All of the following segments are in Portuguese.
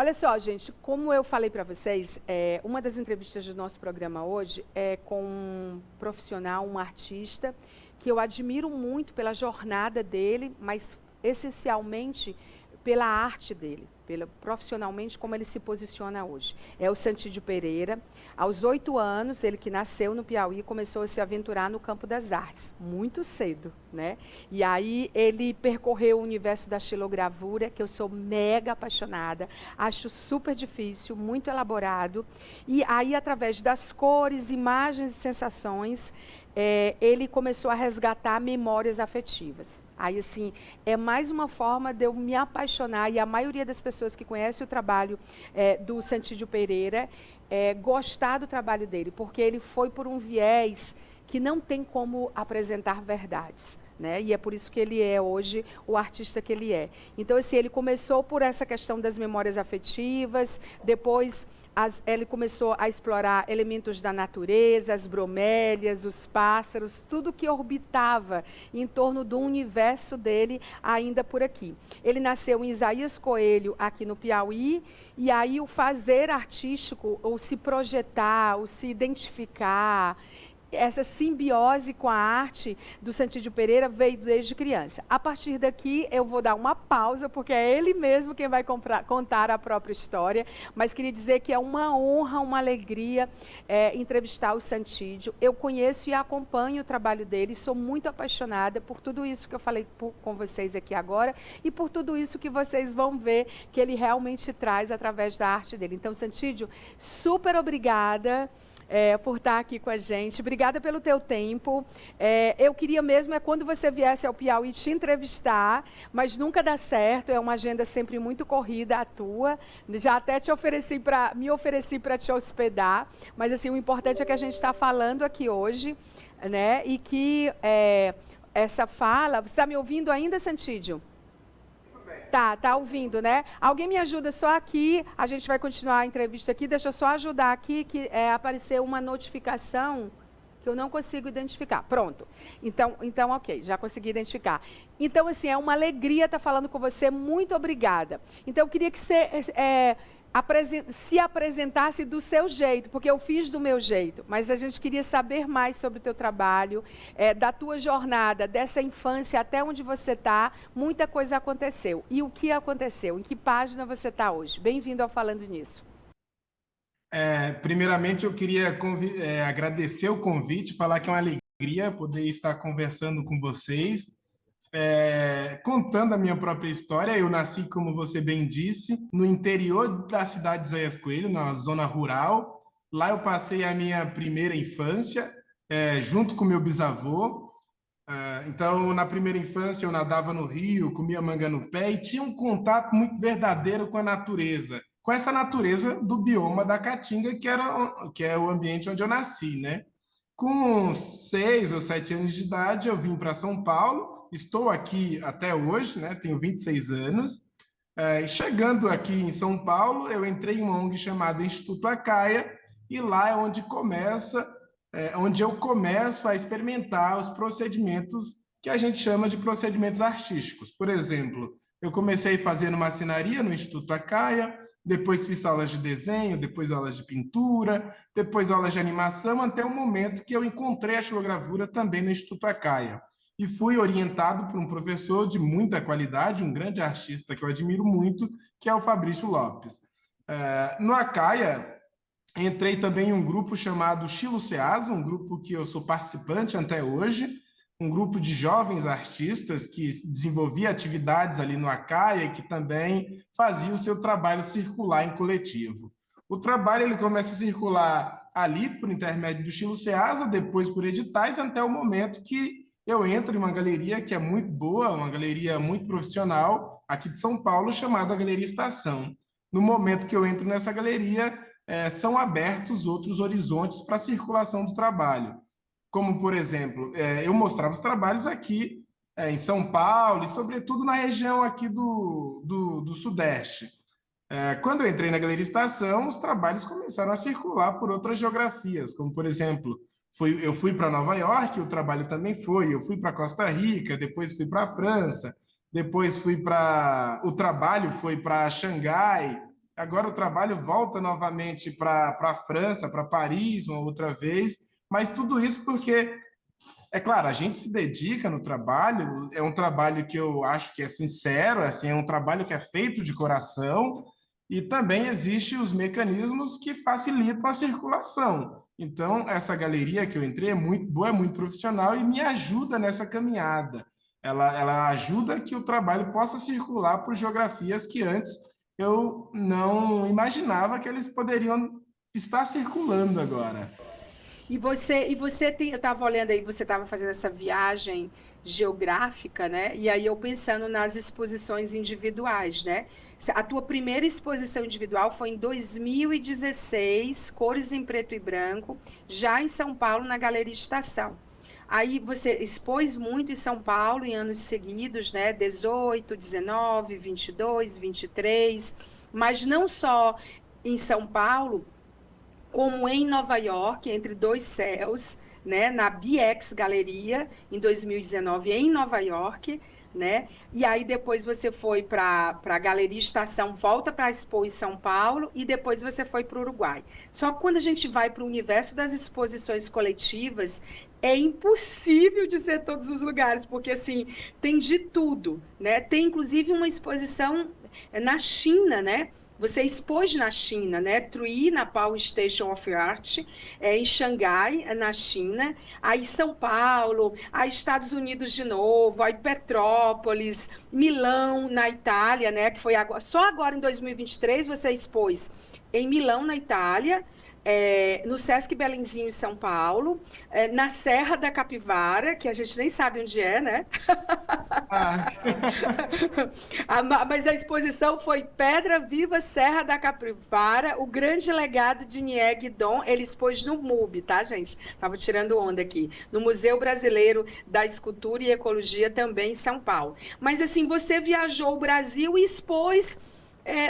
Olha só, gente, como eu falei para vocês, uma das entrevistas do nosso programa hoje é com um profissional, um artista, que eu admiro muito pela jornada dele, mas essencialmente pela arte dele, profissionalmente como ele se posiciona hoje. É o Santídio Pereira. Aos 8 anos, ele que nasceu no Piauí, começou a se aventurar no campo das artes, muito cedo, né? E aí ele percorreu o universo da xilogravura, que eu sou mega apaixonada, acho super difícil, muito elaborado. E aí, através das cores, imagens e sensações, ele começou a resgatar memórias afetivas. Aí, assim, é mais uma forma de eu me apaixonar, e a maioria das pessoas que conhecem o trabalho do Santídio Pereira gostar do trabalho dele, porque ele foi por um viés que não tem como apresentar verdades, né? E é por isso que ele é hoje o artista que ele é. Então, assim, ele começou por essa questão das memórias afetivas, depois ele começou a explorar elementos da natureza, as bromélias, os pássaros, tudo que orbitava em torno do universo dele ainda por aqui. Ele nasceu em Isaías Coelho, aqui no Piauí, e aí o fazer artístico, ou se projetar, ou se identificar, essa simbiose com a arte do Santídio Pereira veio desde criança. A partir daqui, eu vou dar uma pausa, porque é ele mesmo quem vai contar a própria história, mas queria dizer que é uma honra, uma alegria entrevistar o Santídio. Eu conheço e acompanho o trabalho dele, sou muito apaixonada por tudo isso que eu falei com vocês aqui agora, e por tudo isso que vocês vão ver que ele realmente traz através da arte dele. Então, Santídio, super obrigada por estar aqui com a gente. Obrigada pelo teu tempo. Eu queria mesmo quando você viesse ao Piauí te entrevistar, mas nunca dá certo, é uma agenda sempre muito corrida a tua. Já até me ofereci para te hospedar, mas assim, o importante é que a gente está falando aqui hoje, né? E que essa fala... Você está me ouvindo ainda, Santídio? Tá ouvindo, né? Alguém me ajuda só aqui, a gente vai continuar a entrevista aqui, deixa eu só ajudar aqui, que apareceu uma notificação que eu não consigo identificar. Pronto. Então, ok, já consegui identificar. Então, assim, é uma alegria estar falando com você, muito obrigada. Então, eu queria que você se apresentasse do seu jeito, porque eu fiz do meu jeito, mas a gente queria saber mais sobre o teu trabalho, da tua jornada, dessa infância até onde você está. Muita coisa aconteceu. E o que aconteceu? Em que página você está hoje? Bem-vindo ao Falando Nisso. Primeiramente, eu queria agradecer o convite, falar que é uma alegria poder estar conversando com vocês. Contando a minha própria história, eu nasci, como você bem disse, no interior da cidade de Isaías Coelho, na zona rural. Lá eu passei a minha primeira infância, junto com meu bisavô. Então, na primeira infância, eu nadava no rio, comia manga no pé e tinha um contato muito verdadeiro com a natureza, com essa natureza do bioma da Caatinga, que é o ambiente onde eu nasci, né? Com 6 ou 7 anos de idade, eu vim para São Paulo. Estou aqui até hoje, né? Tenho 26 anos. Chegando aqui em São Paulo, eu entrei em uma ONG chamada Instituto Acaia, e lá é onde eu começo a experimentar os procedimentos que a gente chama de procedimentos artísticos. Por exemplo, eu comecei fazendo marcenaria no Instituto Acaia, depois fiz aulas de desenho, depois aulas de pintura, depois aulas de animação, até o momento que eu encontrei a xilogravura também no Instituto Acaia. E fui orientado por um professor de muita qualidade, um grande artista que eu admiro muito, que é o Fabrício Lopes. No Acaia, entrei também em um grupo chamado Chilo Ceasa, um grupo que eu sou participante até hoje, um grupo de jovens artistas que desenvolvia atividades ali no Acaia e que também fazia o seu trabalho circular em coletivo. O trabalho ele começa a circular ali por intermédio do Chilo Ceasa, depois por editais, até o momento que eu entro em uma galeria que é muito boa, uma galeria muito profissional aqui de São Paulo, chamada Galeria Estação. No momento que eu entro nessa galeria, são abertos outros horizontes para a circulação do trabalho. Como, por exemplo, eu mostrava os trabalhos aqui em São Paulo e, sobretudo, na região aqui do Sudeste. Quando eu entrei na Galeria Estação, os trabalhos começaram a circular por outras geografias, como, por exemplo, eu fui para Nova York, o trabalho também foi, eu fui para Costa Rica, depois fui para a França, depois o trabalho foi para Xangai, agora o trabalho volta novamente para a França, para Paris, uma outra vez, mas tudo isso porque, é claro, a gente se dedica no trabalho, é um trabalho que eu acho que é sincero, assim, é um trabalho que é feito de coração, e também existem os mecanismos que facilitam a circulação. Então, essa galeria que eu entrei é muito boa, é muito profissional e me ajuda nessa caminhada. Ela ajuda que o trabalho possa circular por geografias que antes eu não imaginava que eles poderiam estar circulando agora. E você tem, eu estava olhando aí, você estava fazendo essa viagem geográfica, né? E aí eu pensando nas exposições individuais, né? A tua primeira exposição individual foi em 2016, cores em preto e branco, já em São Paulo, na Galeria Estação. Aí você expôs muito em São Paulo em anos seguidos, né? 18, 19, 22, 23, mas não só em São Paulo, como em Nova York, Entre Dois Céus, né, na BX Galeria, em 2019, em Nova York, né? E aí depois você foi para a Galeria Estação, volta para a Expo em São Paulo e depois você foi para o Uruguai. Só que quando a gente vai para o universo das exposições coletivas, é impossível dizer todos os lugares, porque assim, tem de tudo, né? Tem inclusive uma exposição na China, né? Você expôs na China, né? Trui, na Power Station of Art, em Xangai, na China, aí São Paulo, aí Estados Unidos de novo, aí Petrópolis, Milão, na Itália, né? Que foi agora, só agora em 2023 você expôs em Milão, na Itália, no Sesc Belenzinho, em São Paulo, na Serra da Capivara, que a gente nem sabe onde é, né? Ah, Mas a exposição foi Pedra Viva, Serra da Capivara, o grande legado de Nieg Dom. Ele expôs no MUB, tá, gente? Tava tirando onda aqui. No Museu Brasileiro da Escultura e Ecologia, também em São Paulo. Mas, assim, você viajou o Brasil e expôs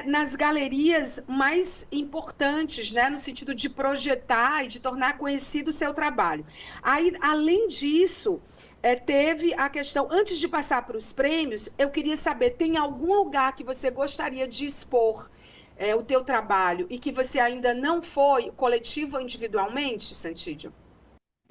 nas galerias mais importantes, né, no sentido de projetar e de tornar conhecido o seu trabalho. Aí, além disso, teve a questão, antes de passar para os prêmios, eu queria saber, tem algum lugar que você gostaria de expor o teu trabalho e que você ainda não foi, coletivo ou individualmente, Santídio?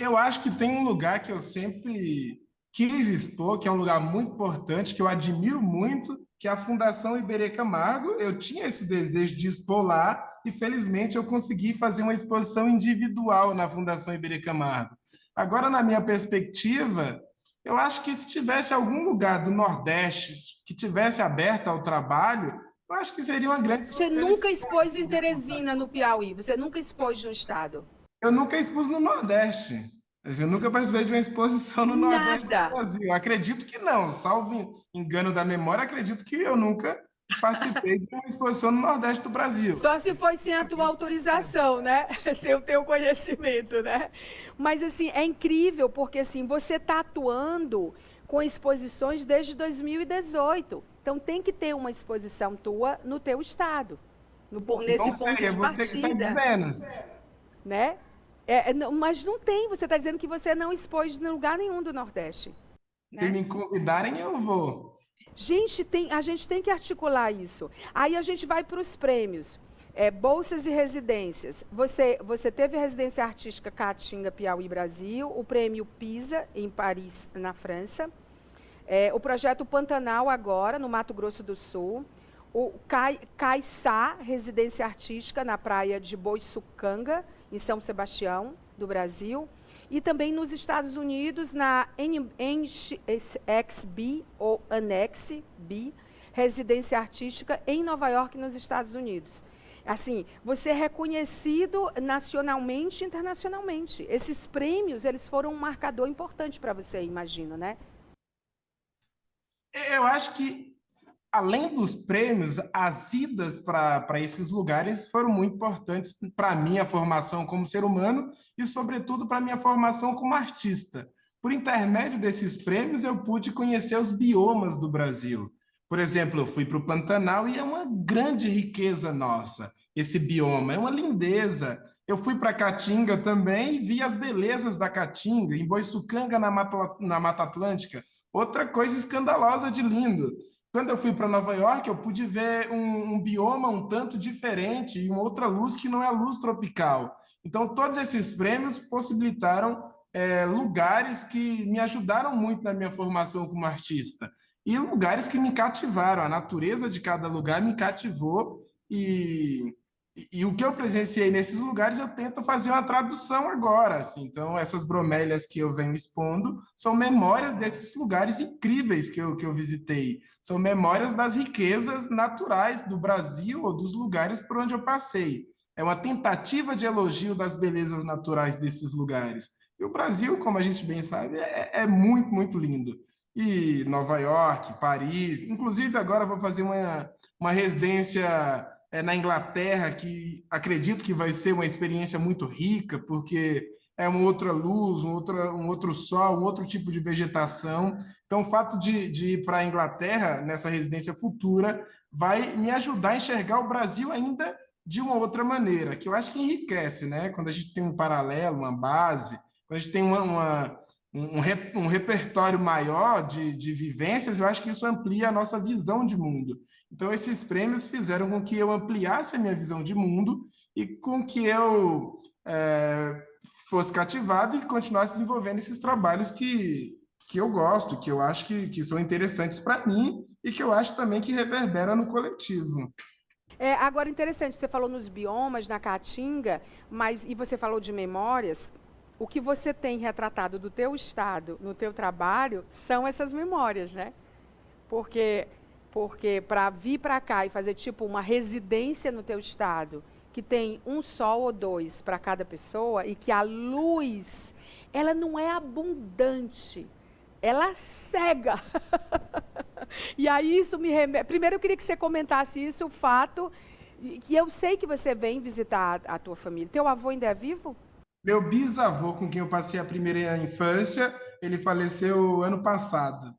eu acho que tem um lugar que eu sempre quis expor, que é um lugar muito importante, que eu admiro muito, que é a Fundação Iberê Camargo. Eu tinha esse desejo de expor lá e, felizmente, eu consegui fazer uma exposição individual na Fundação Iberê Camargo. Agora, na minha perspectiva, eu acho que se tivesse algum lugar do Nordeste que tivesse aberto ao trabalho, eu acho que seria uma grande Você nunca expôs em Teresina, no Piauí, você nunca expôs no estado? Eu nunca expus no Nordeste. Assim, eu nunca participei de uma exposição no Nordeste do Nada. Brasil. Acredito que não, salvo engano da memória, acredito que eu nunca participei de uma exposição no Nordeste do Brasil. Só se foi sem a tua autorização, né? Sem o teu conhecimento, né? Mas assim, é incrível porque assim, você está atuando com exposições desde 2018. Então tem que ter uma exposição tua no teu estado, nesse Não ponto sei, é de você que está partida, dizendo. né? Mas não tem, você está dizendo que você não expôs em lugar nenhum do Nordeste, Se né? me convidarem, eu vou. Gente, a gente tem que articular isso. Aí a gente vai para os prêmios. Bolsas e residências. Você teve a residência artística Caatinga, Piauí, Brasil, o prêmio PISA, em Paris, na França, o projeto Pantanal, agora, no Mato Grosso do Sul, o Caiçá, residência artística, na praia de Boiçucanga, em São Sebastião, do Brasil, e também nos Estados Unidos, na NXB, ou Annex B, residência artística, em Nova York, nos Estados Unidos. Assim, você é reconhecido nacionalmente e internacionalmente. Esses prêmios, eles foram um marcador importante para você, imagino, né? Eu acho que, além dos prêmios, as idas para esses lugares foram muito importantes para a minha formação como ser humano e, sobretudo, para a minha formação como artista. Por intermédio desses prêmios, eu pude conhecer os biomas do Brasil. Por exemplo, eu fui para o Pantanal e é uma grande riqueza nossa, esse bioma, é uma lindeza. Eu fui para Caatinga também e vi as belezas da Caatinga, em Boiçucanga, na Mata Atlântica, outra coisa escandalosa de lindo. Quando eu fui para Nova York, eu pude ver um bioma um tanto diferente e uma outra luz que não é a luz tropical. Então, todos esses prêmios possibilitaram lugares que me ajudaram muito na minha formação como artista e lugares que me cativaram. A natureza de cada lugar me cativou e o que eu presenciei nesses lugares eu tento fazer uma tradução agora, assim. Então, essas bromélias que eu venho expondo são memórias desses lugares incríveis que eu visitei. São memórias das riquezas naturais do Brasil ou dos lugares por onde eu passei. É uma tentativa de elogio das belezas naturais desses lugares. E o Brasil, como a gente bem sabe, é muito, muito lindo. E Nova York, Paris, inclusive agora eu vou fazer uma residência na Inglaterra, que acredito que vai ser uma experiência muito rica, porque é uma outra luz, um outro sol, um outro tipo de vegetação. Então, o fato de ir para a Inglaterra, nessa residência futura, vai me ajudar a enxergar o Brasil ainda de uma outra maneira, que eu acho que enriquece, né? Quando a gente tem um paralelo, uma base, quando a gente tem um repertório maior de vivências, eu acho que isso amplia a nossa visão de mundo. Então, esses prêmios fizeram com que eu ampliasse a minha visão de mundo e com que eu fosse cativado e continuasse desenvolvendo esses trabalhos que eu gosto, que eu acho que são interessantes para mim e que eu acho também que reverbera no coletivo. Agora, interessante, você falou nos biomas, na Caatinga, e você falou de memórias. O que você tem retratado do teu estado, no teu trabalho, são essas memórias, né? Porque para vir para cá e fazer tipo uma residência no teu estado, que tem um sol ou dois para cada pessoa, e que a luz, ela não é abundante, ela cega. E aí isso me remete. Primeiro eu queria que você comentasse isso, o fato que eu sei que você vem visitar a tua família. Teu avô ainda é vivo? Meu bisavô, com quem eu passei a primeira infância, ele faleceu ano passado.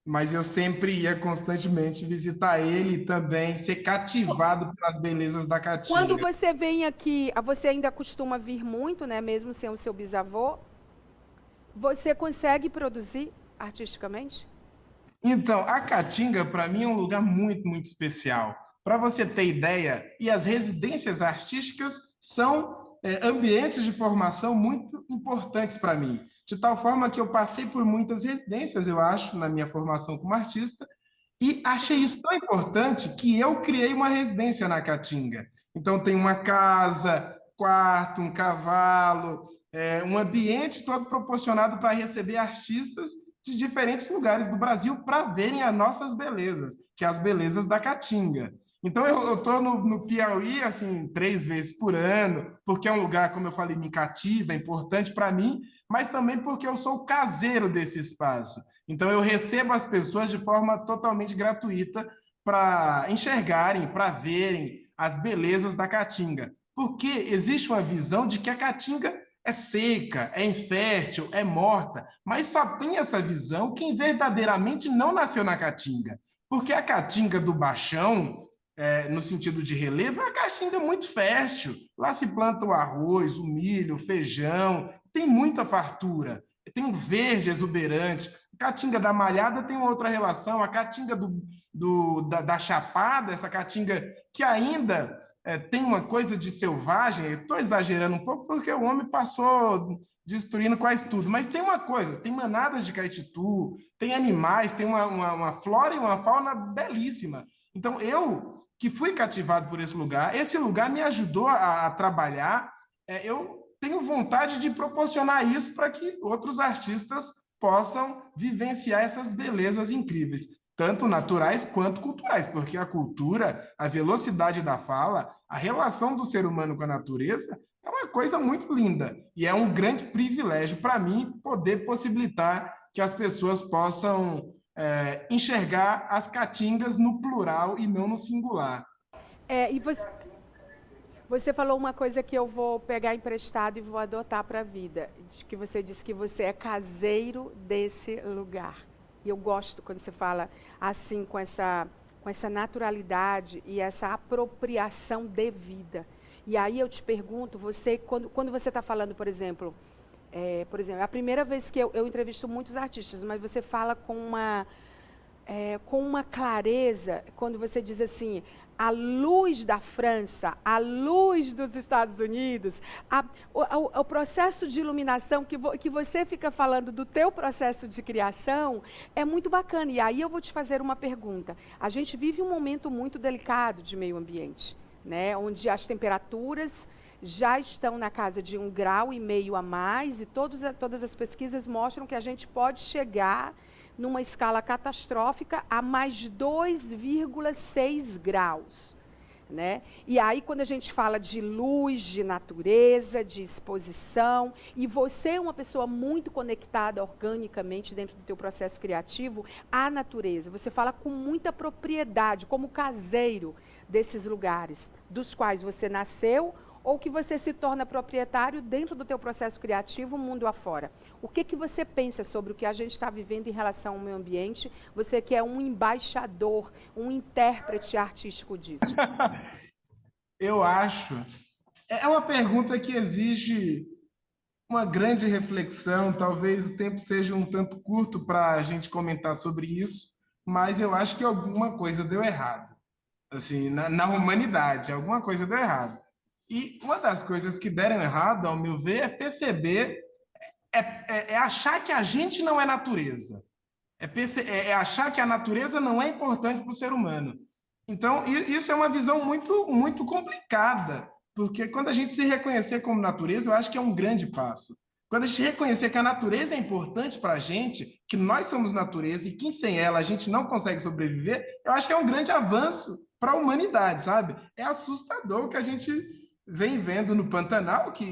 Mas eu sempre ia constantemente visitar ele e também ser cativado pelas belezas da Quando Caatinga. você vem aqui, você ainda costuma vir muito, né? Mesmo sem o seu bisavô, você consegue produzir artisticamente? Então, a Caatinga, para mim, é um lugar muito, muito especial. Para você ter ideia, e as residências artísticas são ambientes de formação muito importantes para mim. De tal forma que eu passei por muitas residências, eu acho, na minha formação como artista, e achei isso tão importante que eu criei uma residência na Caatinga. Então, tem uma casa, quarto, um cavalo, um ambiente todo proporcionado para receber artistas de diferentes lugares do Brasil para verem as nossas belezas, que é as belezas da Caatinga. Então, eu estou no Piauí, assim, 3 vezes por ano, porque é um lugar, como eu falei, me cativa, é importante para mim, mas também porque eu sou o caseiro desse espaço. Então, eu recebo as pessoas de forma totalmente gratuita para enxergarem, para verem as belezas da Caatinga. Porque existe uma visão de que a Caatinga é seca, é infértil, é morta, mas só tem essa visão quem verdadeiramente não nasceu na Caatinga. Porque a Caatinga do Baixão, no sentido de relevo, é uma caatinga muito fértil. Lá se planta o arroz, o milho, o feijão, tem muita fartura, tem um verde exuberante. A Caatinga da Malhada tem outra relação, a Caatinga da Chapada, essa Caatinga que ainda tem uma coisa de selvagem. Estou exagerando um pouco porque o homem passou destruindo quase tudo, mas tem uma coisa, tem manadas de caititu, tem animais, tem uma flora e uma fauna belíssima. Então, eu que fui cativado por esse lugar me ajudou a trabalhar. Eu tenho vontade de proporcionar isso para que outros artistas possam vivenciar essas belezas incríveis, tanto naturais quanto culturais, porque a cultura, a velocidade da fala, a relação do ser humano com a natureza é uma coisa muito linda e é um grande privilégio para mim poder possibilitar que as pessoas possam enxergar as caatingas no plural e não no singular. E você falou uma coisa que eu vou pegar emprestado e vou adotar para a vida. Que você disse que você é caseiro desse lugar. E eu gosto quando você fala assim, com essa naturalidade e essa apropriação devida. E aí eu te pergunto, quando você está falando, por exemplo, é a primeira vez que eu entrevisto muitos artistas, mas você fala com com uma clareza, quando você diz assim, a luz da França, a luz dos Estados Unidos, o processo de iluminação que você fica falando do teu processo de criação é muito bacana. E aí eu vou te fazer uma pergunta. A gente vive um momento muito delicado de meio ambiente, né? Onde as temperaturas já estão na casa de 1,5 grau a mais, e todas as pesquisas mostram que a gente pode chegar numa escala catastrófica a mais 2,6 graus. Né? E aí, quando a gente fala de luz, de natureza, de exposição, e você é uma pessoa muito conectada organicamente dentro do teu processo criativo à natureza, você fala com muita propriedade, como caseiro desses lugares, dos quais você nasceu, ou que você se torna proprietário dentro do teu processo criativo, mundo afora. O que você pensa sobre o que a gente está vivendo em relação ao meio ambiente? Você que é um embaixador, um intérprete artístico disso. Eu acho. É uma pergunta que exige uma grande reflexão. Talvez o tempo seja um tanto curto para a gente comentar sobre isso, mas eu acho que alguma coisa deu errado. Assim, na humanidade, alguma coisa deu errado. E uma das coisas que deram errado, ao meu ver, é perceber, é achar que a gente não é natureza. É achar que a natureza não é importante para o ser humano. Então, isso é uma visão muito, muito complicada, porque quando a gente se reconhecer como natureza, eu acho que é um grande passo. Quando a gente reconhecer que a natureza é importante para a gente, que nós somos natureza e que sem ela a gente não consegue sobreviver, eu acho que é um grande avanço para a humanidade, sabe? É assustador o que a gente vem vendo no Pantanal, que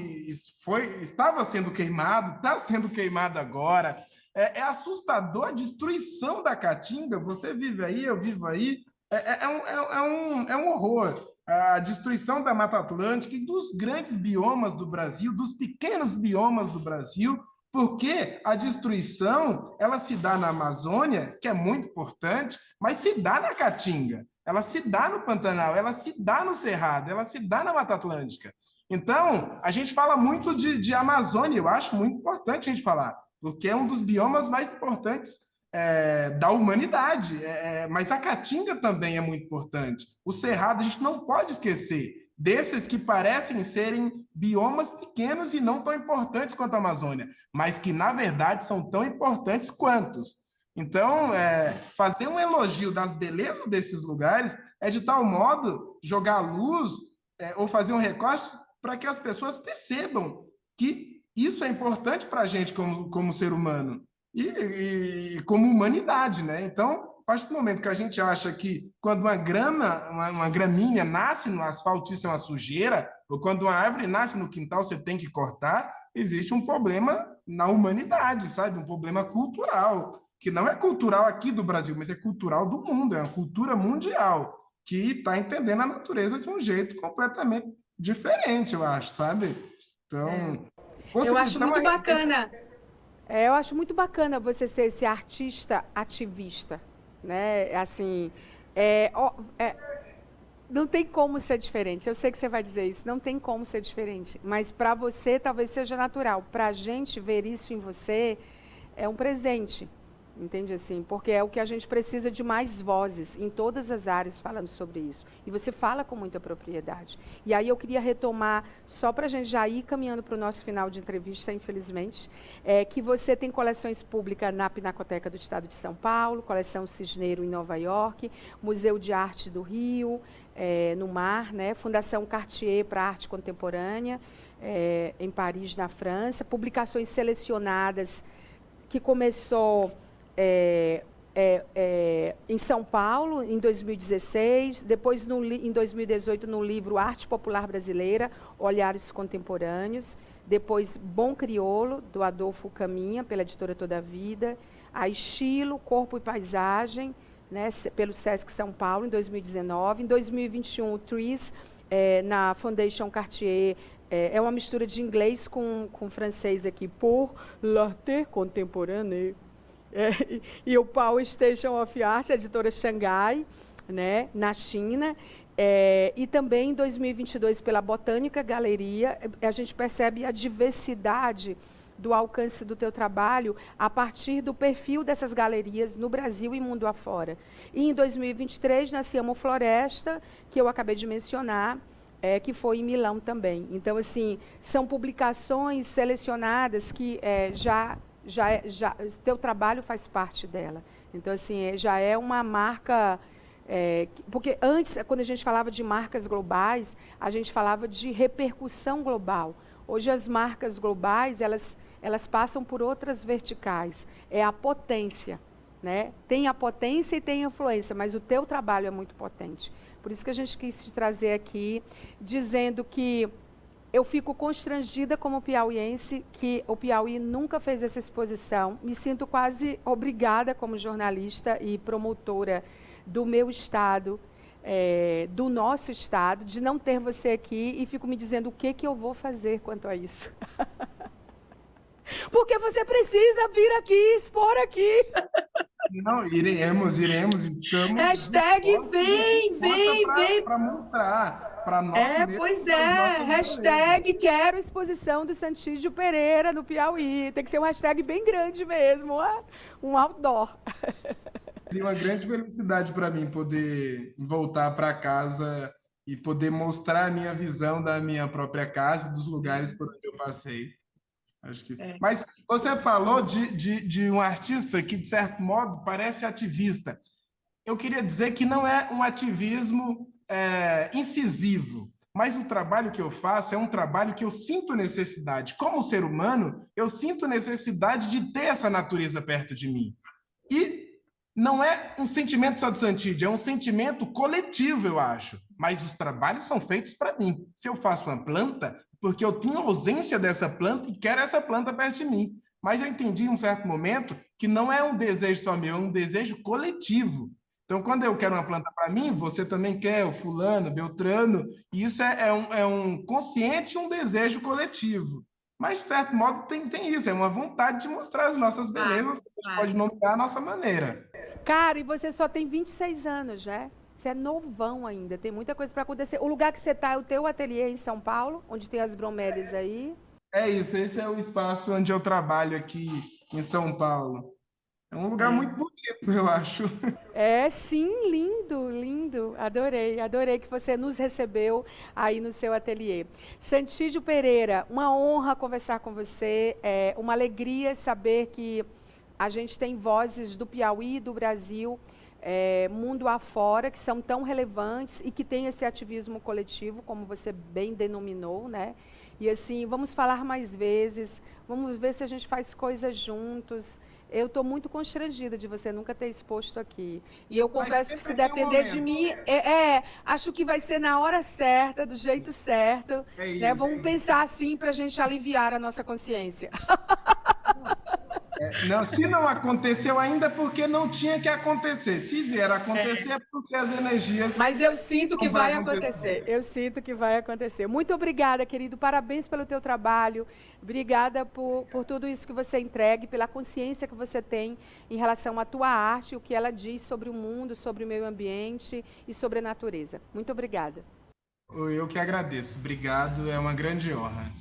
estava sendo queimado, está sendo queimado agora. É assustador a destruição da Caatinga. Você vive aí, eu vivo aí. É um horror. A destruição da Mata Atlântica e dos grandes biomas do Brasil, dos pequenos biomas do Brasil, porque a destruição ela se dá na Amazônia, que é muito importante, mas se dá na Caatinga, ela se dá no Pantanal, ela se dá no Cerrado, ela se dá na Mata Atlântica. Então, a gente fala muito de Amazônia, eu acho muito importante a gente falar, porque é um dos biomas mais importantes da humanidade. Mas a Caatinga também é muito importante. O Cerrado a gente não pode esquecer desses que parecem serem biomas pequenos e não tão importantes quanto a Amazônia, mas que, na verdade, são tão importantes quantos. Então, fazer um elogio das belezas desses lugares é de tal modo jogar luz ou fazer um recorte para que as pessoas percebam que isso é importante para a gente como ser humano e como humanidade, né? Então, a partir do momento que a gente acha que quando uma graminha nasce no asfalto, isso é uma sujeira, ou quando uma árvore nasce no quintal, você tem que cortar, existe um problema na humanidade, sabe? Um problema cultural, que não é cultural aqui do Brasil, mas é cultural do mundo, é uma cultura mundial, que está entendendo a natureza de um jeito completamente diferente, eu acho, sabe? Então, eu acho muito bacana. Eu acho muito bacana você ser esse artista ativista, né? Assim, não tem como ser diferente. Eu sei que você vai dizer isso, não tem como ser diferente. Mas para você talvez seja natural. Para a gente ver isso em você é um presente. Entende assim? Porque é o que a gente precisa de mais vozes em todas as áreas falando sobre isso. E você fala com muita propriedade. E aí eu queria retomar, só para a gente já ir caminhando para o nosso final de entrevista, infelizmente, que você tem coleções públicas na Pinacoteca do Estado de São Paulo, Coleção Cisneiro em Nova York, Museu de Arte do Rio, no Mar, né? Fundação Cartier para Arte Contemporânea, em Paris, na França, publicações selecionadas que começou em São Paulo, em 2016, depois em 2018 no livro Arte Popular Brasileira, Olhares Contemporâneos, depois Bom Criolo, do Adolfo Caminha, pela editora Toda Vida, a Estilo, Corpo e Paisagem, né, pelo Sesc São Paulo, em 2019, em 2021 o Trees, na Foundation Cartier, é uma mistura de inglês com francês aqui, Pour l'Arte Contemporaine, e o Power Station of Art, editora Xangai, né, na China, e também em 2022 pela Botânica Galeria, a gente percebe a diversidade do alcance do teu trabalho a partir do perfil dessas galerias no Brasil e mundo afora. E em 2023 nascia Amo Floresta, que eu acabei de mencionar, que foi em Milão também. Então, assim, são publicações selecionadas que teu trabalho faz parte dela. Então, assim, já é uma marca... porque antes, quando a gente falava de marcas globais, a gente falava de repercussão global. Hoje, as marcas globais, elas passam por outras verticais. É a potência, né? Tem a potência e tem a influência, mas o teu trabalho é muito potente. Por isso que a gente quis te trazer aqui, dizendo que eu fico constrangida como piauiense, que o Piauí nunca fez essa exposição. Me sinto quase obrigada como jornalista e promotora do meu estado, do nosso estado, de não ter você aqui, e fico me dizendo o que eu vou fazer quanto a isso. Porque você precisa vir aqui, expor aqui. Não, iremos, estamos. Hashtag vem. Para mostrar para nós Pois é. Hashtag quero exposição do Santídio Pereira no Piauí. Tem que ser um hashtag bem grande mesmo, um outdoor. Seria uma grande felicidade para mim poder voltar para casa e poder mostrar a minha visão da minha própria casa e dos lugares por onde eu passei. Acho que... Mas você falou de um artista que, de certo modo, parece ativista. Eu queria dizer que não é um ativismo incisivo, mas o trabalho que eu faço é um trabalho que eu sinto necessidade. Como ser humano, eu sinto necessidade de ter essa natureza perto de mim. E não é um sentimento só de Santídio, é um sentimento coletivo, eu acho. Mas os trabalhos são feitos para mim. Se eu faço uma planta, porque eu tenho ausência dessa planta e quero essa planta perto de mim. Mas eu entendi em um certo momento que não é um desejo só meu, é um desejo coletivo. Então, quando eu quero uma planta para mim, você também quer, o fulano, Beltrano, e isso é um consciente e um desejo coletivo. Mas, de certo modo, tem isso, é uma vontade de mostrar as nossas belezas, que a gente pode nomear a nossa maneira. Cara, e você só tem 26 anos, né? Você é novão ainda, tem muita coisa para acontecer. O lugar que você está é o teu ateliê em São Paulo, onde tem as bromélias aí? É isso, esse é o espaço onde eu trabalho aqui em São Paulo. É um lugar muito bonito, eu acho. Sim, lindo. Adorei que você nos recebeu aí no seu ateliê. Santídio Pereira, uma honra conversar com você, é uma alegria saber que a gente tem vozes do Piauí e do Brasil, mundo afora, que são tão relevantes e que têm esse ativismo coletivo, como você bem denominou, né? E assim, vamos falar mais vezes, vamos ver se a gente faz coisas juntos. Eu estou muito constrangida de você nunca ter exposto aqui. E eu confesso que se depender de mim, acho que vai ser na hora certa, do jeito certo. Né? Vamos pensar assim para a gente aliviar a nossa consciência. Não, se não aconteceu ainda, é porque não tinha que acontecer. Se vier a acontecer, é porque as energias... Mas eu sinto que vai acontecer. Eu sinto que vai acontecer. Muito obrigada, querido. Parabéns pelo teu trabalho. Obrigada por tudo isso que você entrega, pela consciência que você tem em relação à tua arte, o que ela diz sobre o mundo, sobre o meio ambiente e sobre a natureza. Muito obrigada. Eu que agradeço. Obrigado, é uma grande honra.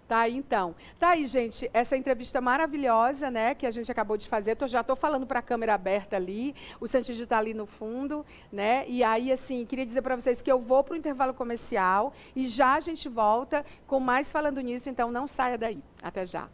Tá aí, então. Tá aí, gente, essa entrevista maravilhosa, né, que a gente acabou de fazer. Já estou falando para a câmera aberta ali, o Santídio está ali no fundo, né, e aí, assim, queria dizer para vocês que eu vou para o intervalo comercial e já a gente volta com mais falando nisso, então não saia daí. Até já.